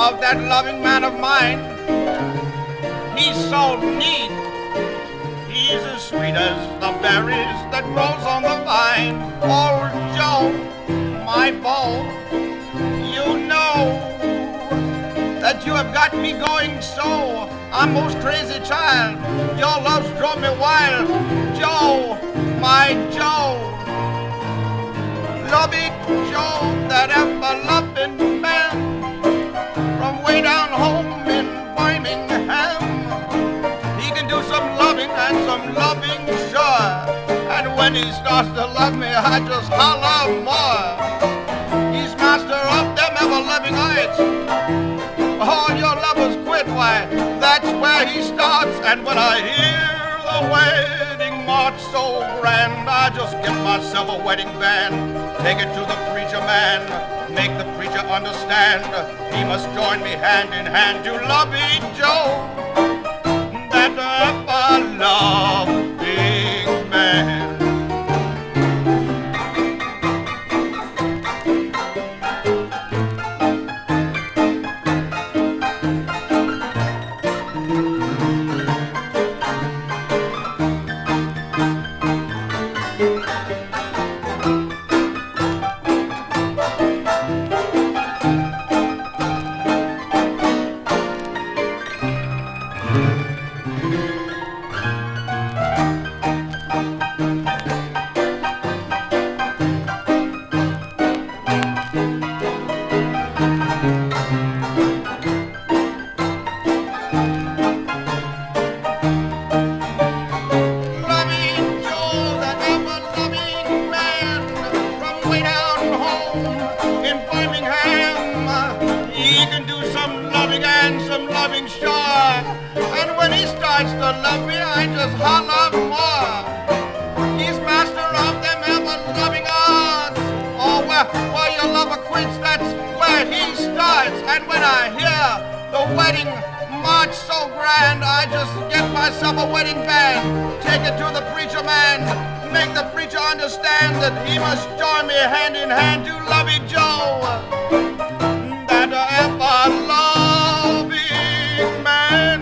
of that loving man of mine. He's so neat. He's as sweet as the berries that grows on the vine. Old Joe, my beau, you know that you have got me going so. I'm most crazy child. Your love's drove me wild. Joe, my Joe. Lovie Joe, that ever-loving man from way down home in Birmingham. He can do some loving and some loving sure. And when he starts to love me, I just holler more. He's master of them ever-loving arts. All your lovers quit, why, that's where he starts. And when I hear the wedding march so grand, I just get myself a wedding band, take it to the preacher man, make the preacher understand he must join me hand in hand to Lovie Joe, that ever-loving man. He must join me hand in hand to Lovie Joe, that ever-loving man.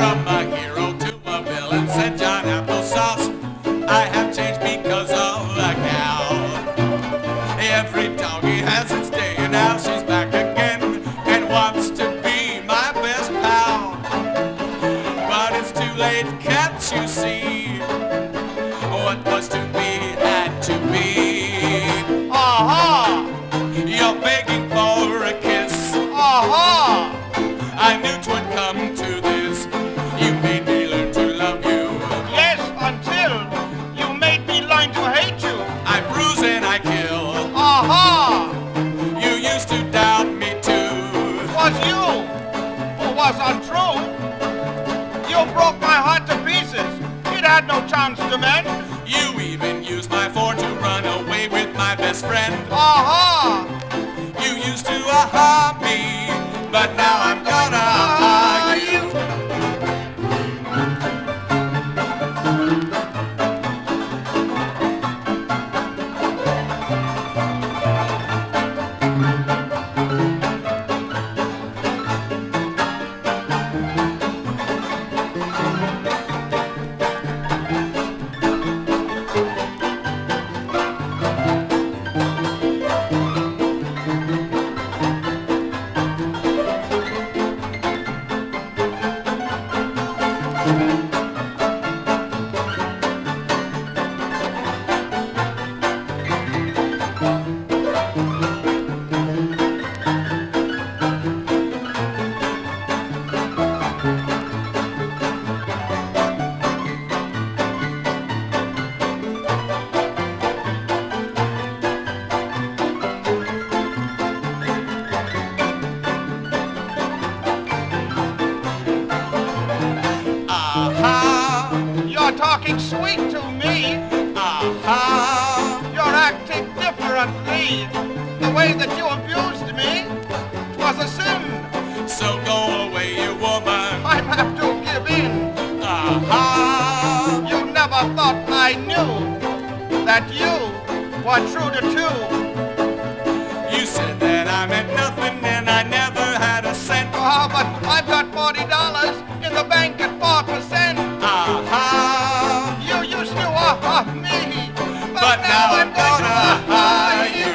From a hero to a villain, said John Applesauce. I have changed because of a gal. Every doggy has its day, and now she's back again and wants to be my best pal. But it's too late, can't you see? What was to be had to be. Aha! You're begging for a kiss. Aha! I knew 'twould come to this. You made me learn to love you. Yes, until you made me learn to hate you. I bruise and I kill. Aha! You used to doubt me too. It was you who was untrue. You broke my heart to pieces. It had no chance to mend. You even used my phone to run away with my best friend. Aha! You used to aha me, but now I'm gonna aha you. You're talking sweet to me. Aha! You're acting differently. The way that you abused me was a sin. So go away, you woman. I have to give in. Aha! You never thought I knew that you were true to two. You said that I meant nothing and I never had a cent. But I've got $40 in the bank at 4%. Aha! You used to me, But now I'm gonna aha you.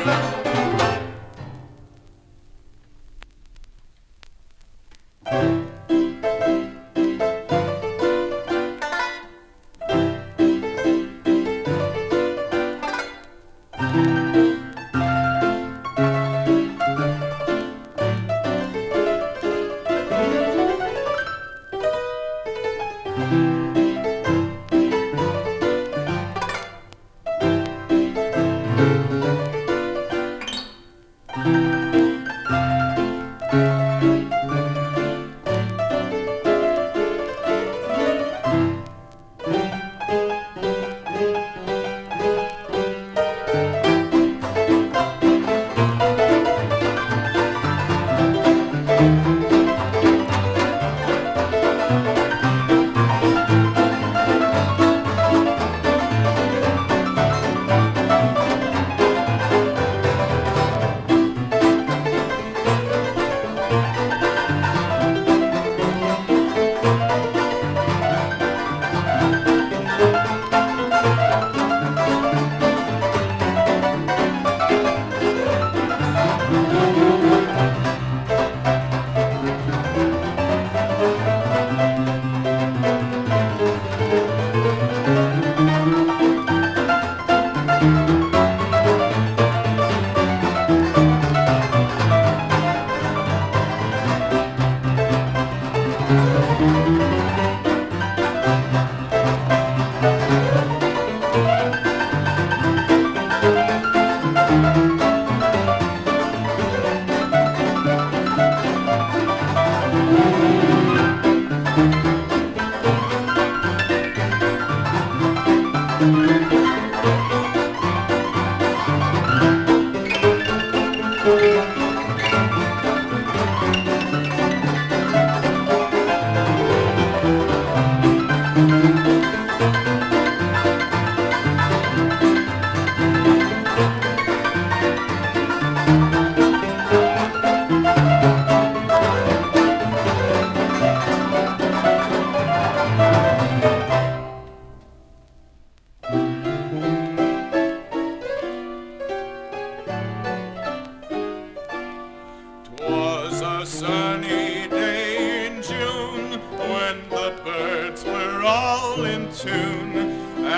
all in tune,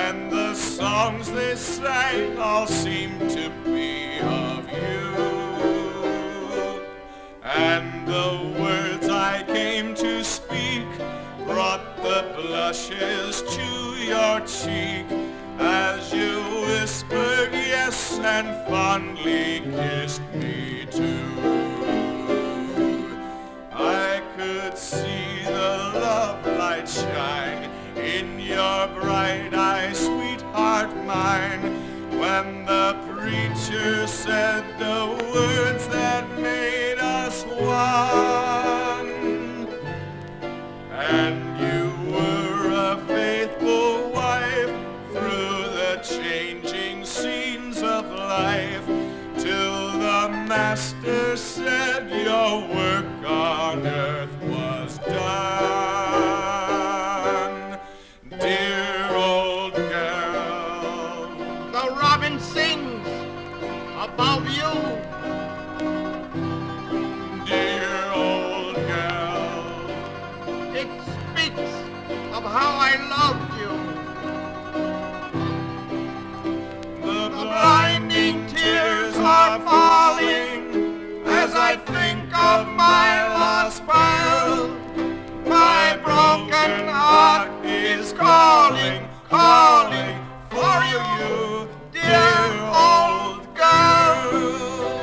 and the songs they sang all seemed to be of you. And the words I came to speak brought the blushes to your cheek as you whispered yes and fondly kissed me too. I could see the love light shine in your bright eyes, sweetheart mine, when the preacher said the words that made us one. And you were a faithful wife through the changing scenes of life, till the master said your work on earth was done. Dear old girl, The robin sings above you. dear old girl, It speaks of how I loved you. the The blinding tears are falling as I think of my lost pearl. My broken heart is calling, calling for you, dear old girl.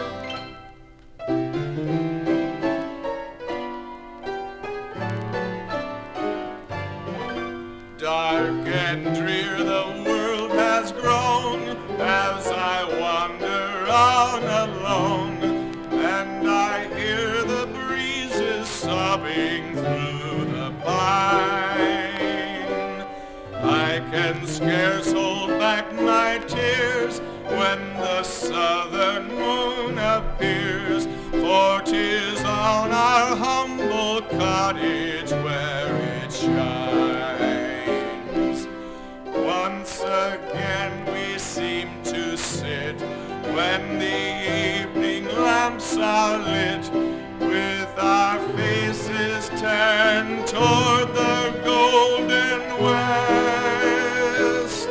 dark and drear the world has grown as I wander on alone, and I hear the breezes sobbing through the pine. I can scarce hold back my tears when the southern moon appears, for 'tis on our humble cottage where it shines. Once again we seem to sit when the evening lamps are lit, with our faces turned toward the golden west.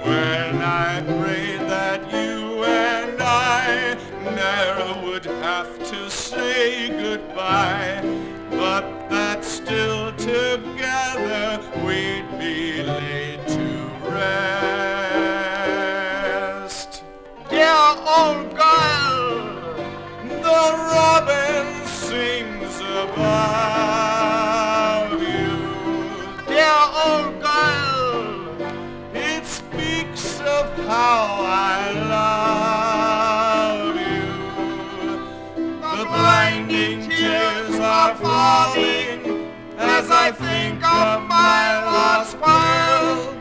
When I prayed that you and I never would have to say goodbye, but that still together we'd be laid to rest. Dear old girl, The robin sings about you. dear old girl, It speaks of how I love you. The blinding tears are falling as I think of my lost pearl.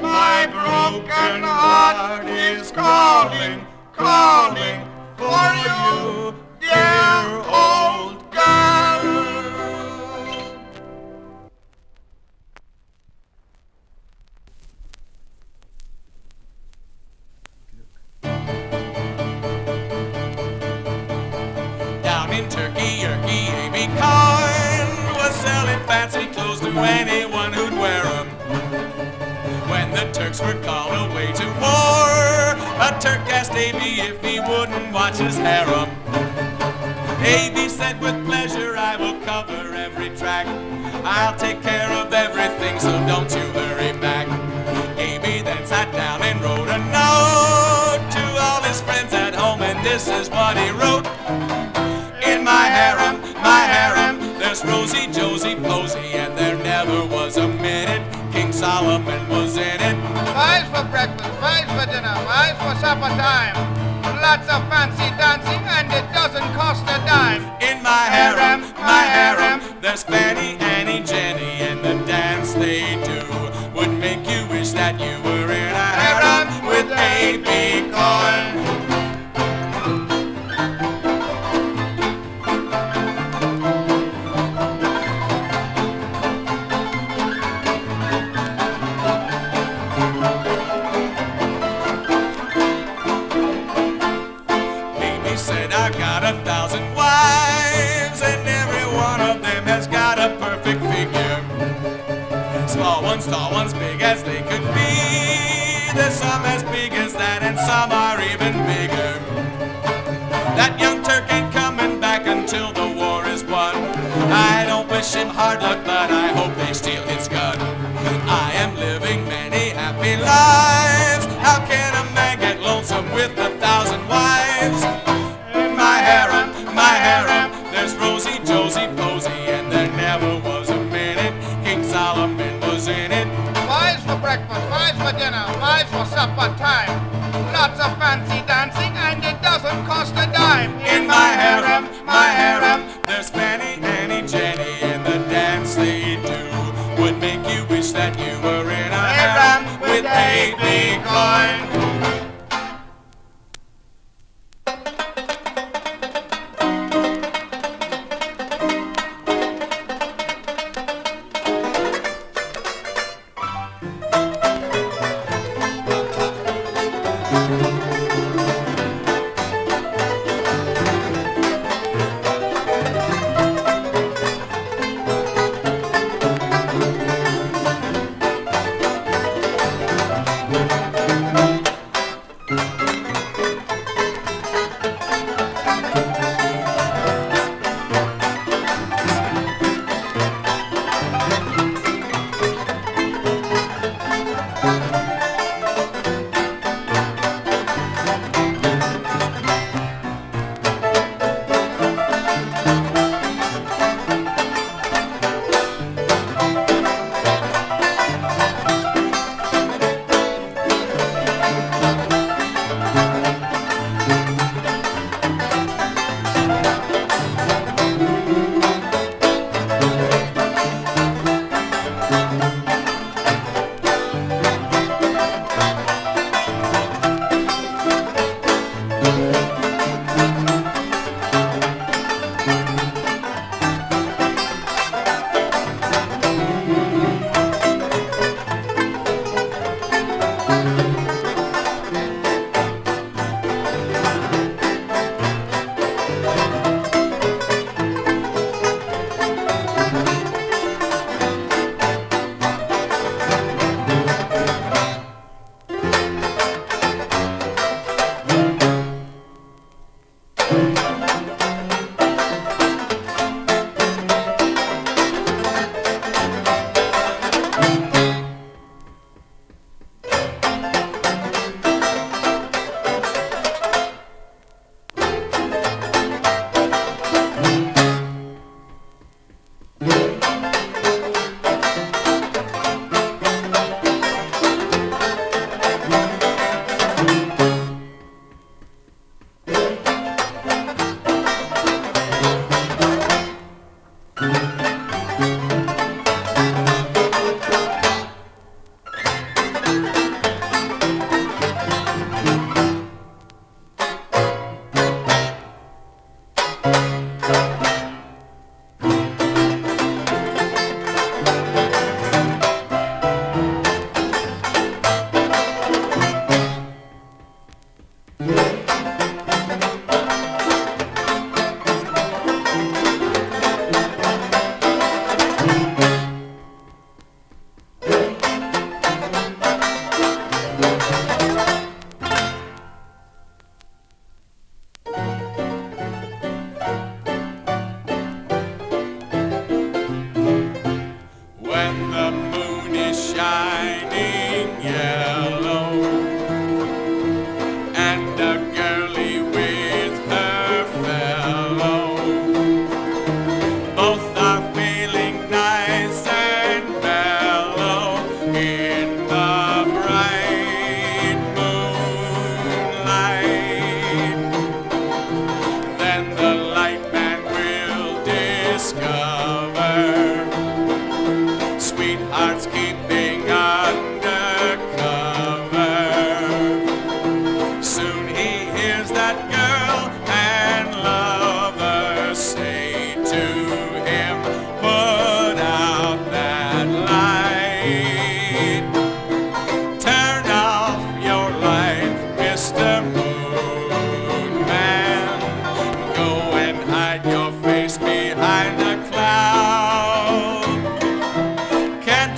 My broken heart is calling, calling for you, dear old girl. Down in Turkey, Yerky, Amy Cohen was selling fancy clothes to anyone who'd wear 'em. When the Turks were called away to war, a Turk asked A.B. if he wouldn't watch his harem. A.B. said, with pleasure I will cover every track. I'll take care of everything, so don't you hurry back. A.B. then sat down and wrote a note to all his friends at home, and this is what he wrote. In my harem, there's Rosie, Josie, Posey, and there never was a minute King Solomon was in it. pies for breakfast, pies for dinner, pies for supper time. Lots of fancy dancing and it doesn't cost a dime. In my harem, there's Fanny, Annie, Jenny, and the dance they do would make you wish that you were in a harem with A.B. Cohen. Said I've got 1,000 wives, and every one of them has got a perfect figure. small ones, tall ones, big as they could be. There's some as big as that, and some are even bigger. That young Turk ain't coming back until the war is won. I don't wish him hard luck, but I hope they steal his gun. I am living many happy lives. How can a man get lonesome with 1,000 wives? In my harem, there's Rosie, Josie, Posey, and there never was a minute King Solomon was in it. Wives for breakfast, wives for dinner, wives for supper time. Lots of fancy dancing, and it doesn't cost a dime. In my harem, there's Fanny, Annie, Jenny, and the dance they do would make you wish that you were in a harem with a big coin.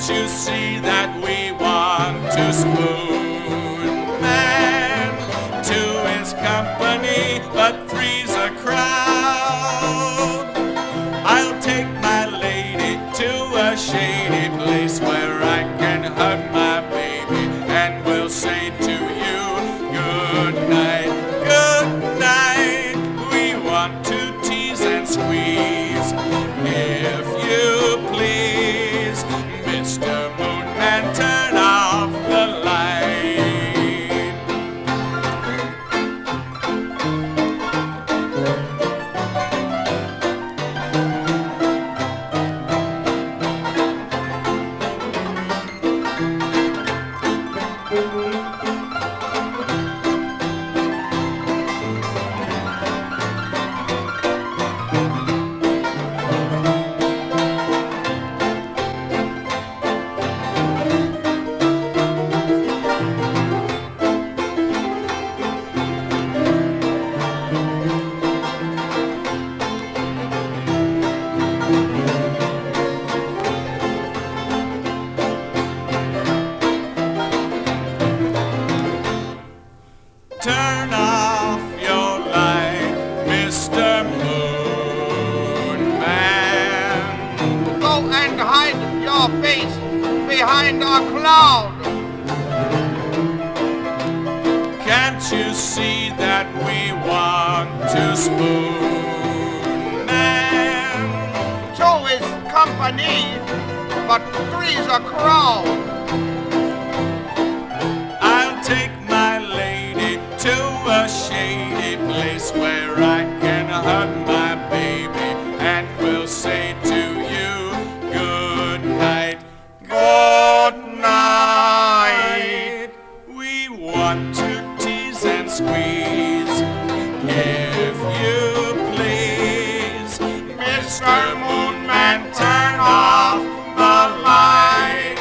you see that we want to spoon? Man, two is company, but three's a crowd. I'll take my lady to a shady place where I can hug my baby, and we'll say to you, good night, good night. We want to tease and squeeze, if you please. Mr. Moonman, turn off the light. Turn off your light, Mr. Moonman. Go and hide your face behind a cloud. Can't you see that we want to spoon? Man, Two is company, but three's a crowd. I'll take my lady to a shady place where I can hug my baby, and we'll say to you, good night, good night. We want to tease and squeeze, if you please. Mr. Moonman, turn off the light.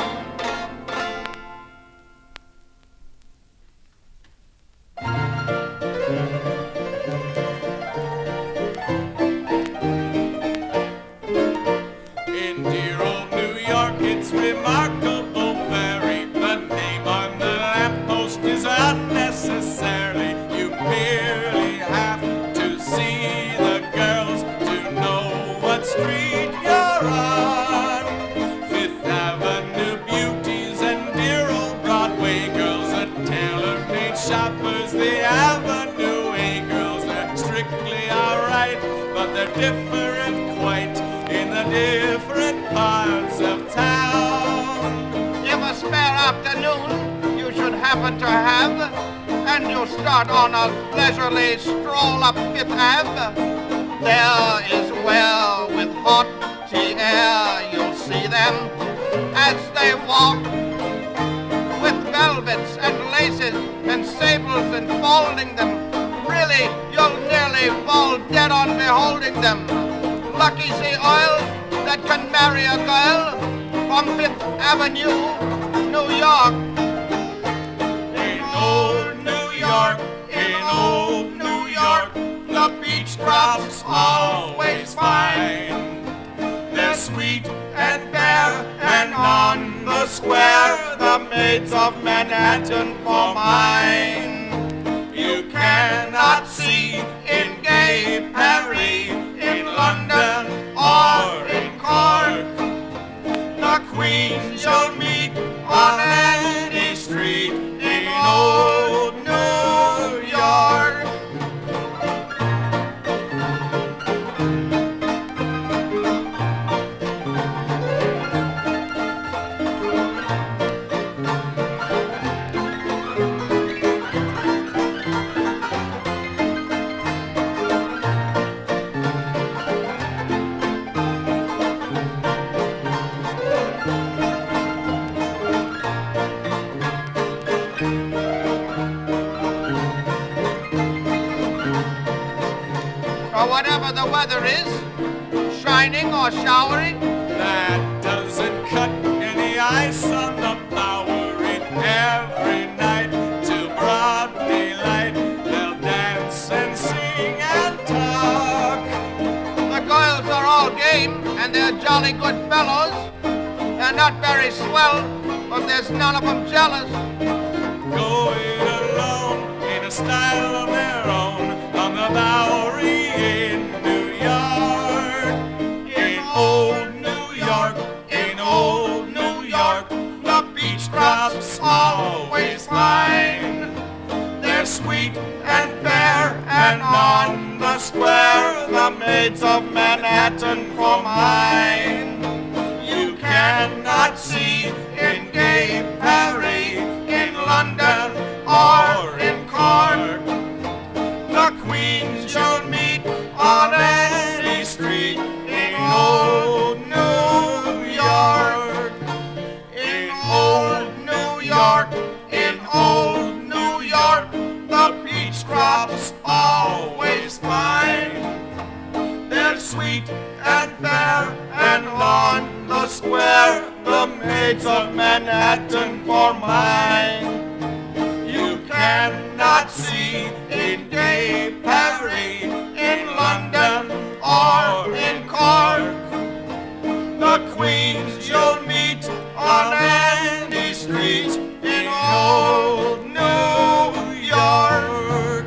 In dear old New York, it's remarkable, very. The name on the lamppost is unnecessarily. You merely have to see the girls to know what street you're on. Fifth Avenue beauties and dear old Broadway girls, the tailor-made shoppers, the Avenue A girls, they're strictly alright, but they're different quite in the different parts of town. If a spare afternoon you should happen to have, and you start on a leisurely stroll up Fifth Ave, there is where with hot tea air you'll see them as they walk, with velvets and laces and sables enfolding them. Really, you'll nearly fall dead on beholding them. Lucky the oil that can marry a girl from Fifth Avenue, New York. In old New York, in old New York, the beach crops always fine. They're sweet and fair, and on the square, the maids of Manhattan for mine. You cannot see in gay Paris, in London, or in Cork, the queens you'll meet on any street in old New York. Whatever the weather is, shining or showering, that doesn't cut any ice on the Bowery. Every night till broad daylight, they'll dance and sing and talk. the girls are all game and they're jolly good fellows, and not very swell, but there's none of them jealous. Go it alone in a style of their own on the Bowery in New York. In old New York, in old New York, the peach crops always fine. They're sweet and fair, and on the square, the maids of Manhattan for mine. You cannot see in gay Paris, in London, or in Cork, the queens you'll meet on any street in old New York. In old New York, in old New York, the peach crops always fine. They're sweet and fair, and on the square, the maids of Manhattan for mine. You cannot see in gay Paris, in London, or in Cork, the queens you'll meet on any street in old New York.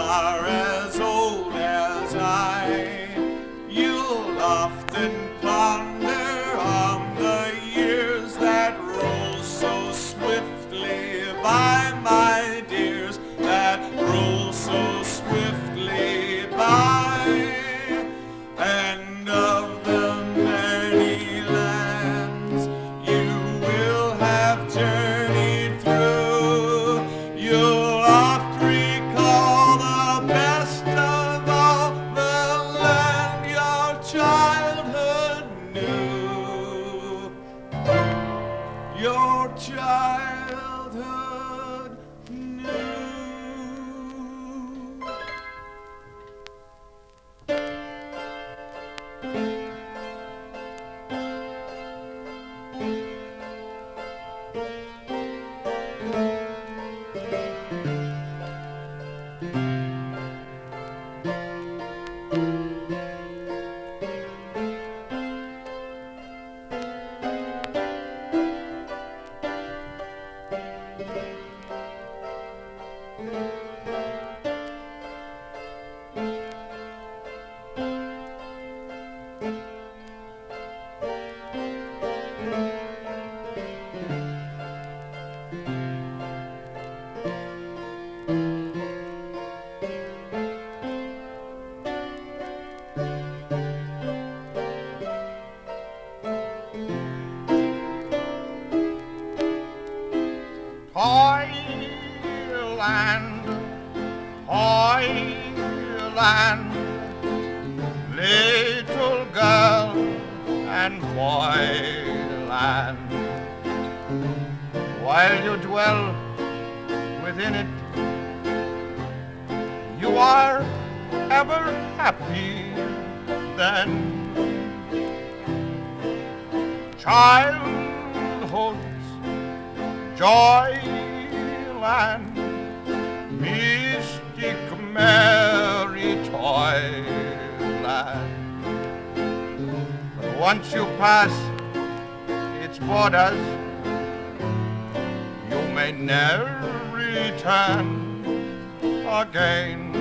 are as old as I. You'll often ponder on the years that roll so swiftly by, my dears, that roll so swiftly by, and of the many lands you will have journeyed through, you'll oft recall the best of all, the land your childhood knew, your childhood knew. Toyland, Toyland, little girl and boyland. While you dwell within it, you are ever happy then. Childhood's joyland, mystic merry toyland. But once you pass its borders, you may never return again.